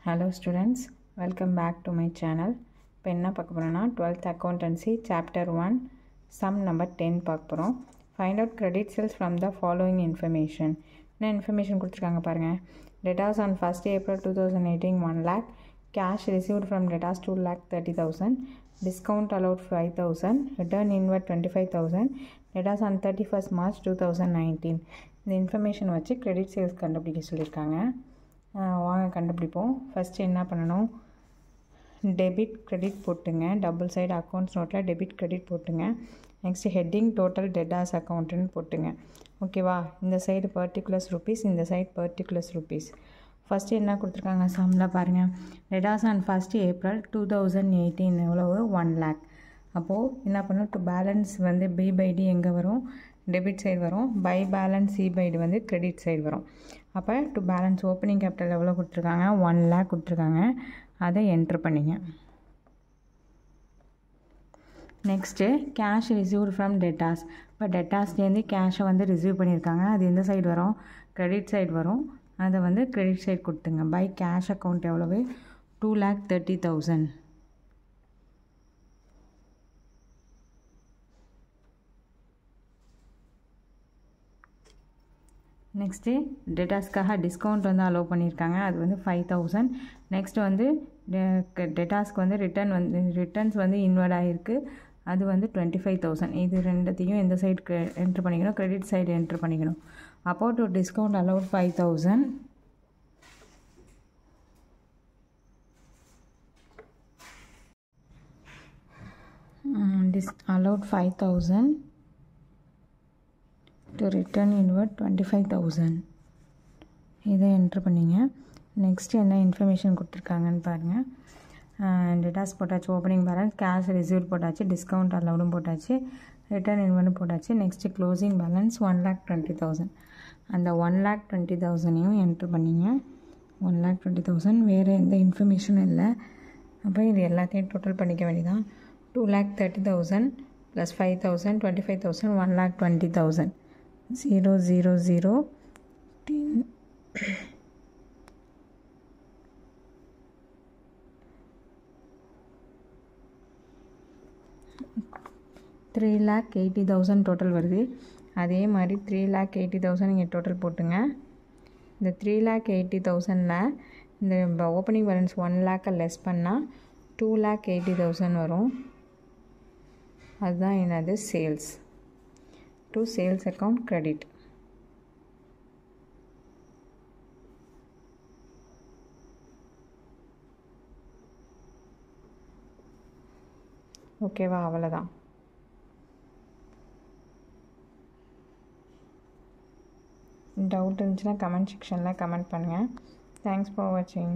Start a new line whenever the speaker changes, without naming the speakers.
Hello students, welcome back to my channel. இப்போ என்ன பார்க்க போறோம்னா 12th accountancy chapter 1 sum number 10 பார்க்க போறோம். Find out credit sales from the following information. என்ன information கொடுத்திருக்காங்க பாருங்க. Debtors on 1st April 2018 1 lakh, cash received from debtors 2,30,000, discount allowed 5,000, return inward 25,000, debtors on 31st March 2019. இந்த information வச்சு credit sales கண்டுபிடிக்க சொல்லியிருக்காங்க. வாங்க கண்டுபிடிப்போம். ஃபஸ்ட்டு என்ன பண்ணணும், டெபிட் கிரெடிட் போட்டுங்க. டபுள் சைடு அக்கௌண்ட்ஸ் நோட்டில் டெபிட் கிரெடிட் போட்டுங்க. நெக்ஸ்ட்டு ஹெட்டிங் டோட்டல் டெட்டாஸ் அக்கௌண்ட்டுன்னு போட்டுங்க. ஓகேவா, இந்த சைடு பர்டிகுலர்ஸ் ருபீஸ், இந்த சைடு பர்டிகுலர்ஸ் ருபீஸ். ஃபஸ்ட்டு என்ன கொடுத்துருக்காங்க சம்மில் பாருங்கள். டெட்டாஸ் ஆன் 1st April 2018 எவ்வளவு 1 lakh. அப்போது என்ன பண்ணணும், டு பேலன்ஸ் வந்து பி பை டி எங்கே வரும், டெபிட் சைடு வரும். By balance C by D வந்து கிரெடிட் சைடு வரும். அப்போ டு பேலன்ஸ் ஓப்பனிங் கேபிட்டல் எவ்வளோ கொடுத்துருக்காங்க, 1 lakh கொடுத்துருக்காங்க. அதை என்ட்ரு பண்ணிங்க. Next cash received from debtors. இப்போ டெட்டாஸ்லேருந்து கேஷை வந்து ரிசீவ் பண்ணியிருக்காங்க. அது எந்த சைடு வரும், கிரெடிட் சைடு வரும். அதை வந்து கிரெடிட் சைடு கொடுத்துங்க. பை கேஷ் அக்கௌண்ட் எவ்வளவு 2,30,000. நெக்ஸ்ட்டு டெட்டாஸ்க்காக டிஸ்கவுண்ட் வந்து அலோவ் பண்ணியிருக்காங்க. அது வந்து 5,000. நெக்ஸ்ட்டு வந்து டெட்டாஸ்க்கு வந்து ரிட்டர்ன்ஸ் வந்து இன்வெர்ட் ஆகிருக்கு. அது வந்து 25,000. இது ரெண்டுத்தையும் எந்த சைடு என்ட்ரு பண்ணிக்கணும், கிரெடிட் சைடு என்ட்ரு பண்ணிக்கணும். அப்போ to discount allow 5,000. allowed 5,000 to return inward 25,000. இதை என்ட்ரு பண்ணிங்க. நெக்ஸ்ட் என்ன இன்ஃபர்மேஷன் கொடுத்துருக்காங்கன்னு பாருங்கள். டெட்டாஸ் போட்டாச்சு, ஓப்பனிங் பேலன்ஸ், கேஷ் ரிசீவ்ட் போட்டாச்சு, டிஸ்கவுண்ட் அலவுடும் போட்டாச்சு, ரிட்டர்ன் இன்வெர்டும் போட்டாச்சு. Next closing balance 1,20,000. அந்த 1,20,000ஐயும் என்ட்ரு பண்ணிங்க. 1,20,000 வேறு எந்த இன்ஃபர்மேஷனும் இல்லை. அப்போ இது எல்லாத்தையும் டோட்டல் பண்ணிக்க வேண்டியதான். 2,30,000 + 5,000 25,000 1,20,000. 0 0 0 10 3,80,000 டோட்டல் வருது. அதே மாதிரி 3,80,000 நீங்கள் டோட்டல் போட்டுங்க. இந்த 3,80,000ல் இந்த ஓப்பனிங் பேலன்ஸ் 1 lakh லெஸ் பண்ணால் 2,80,000 வரும். அதுதான் என்னது, sales. To sales account credit. ஓகேவா, அவ்வளோதான். டவுட் இருந்துச்சுன்னா கமெண்ட் செக்ஷனில் கமெண்ட் பண்ணுங்கள். தேங்க்ஸ் ஃபார் வாட்சிங்.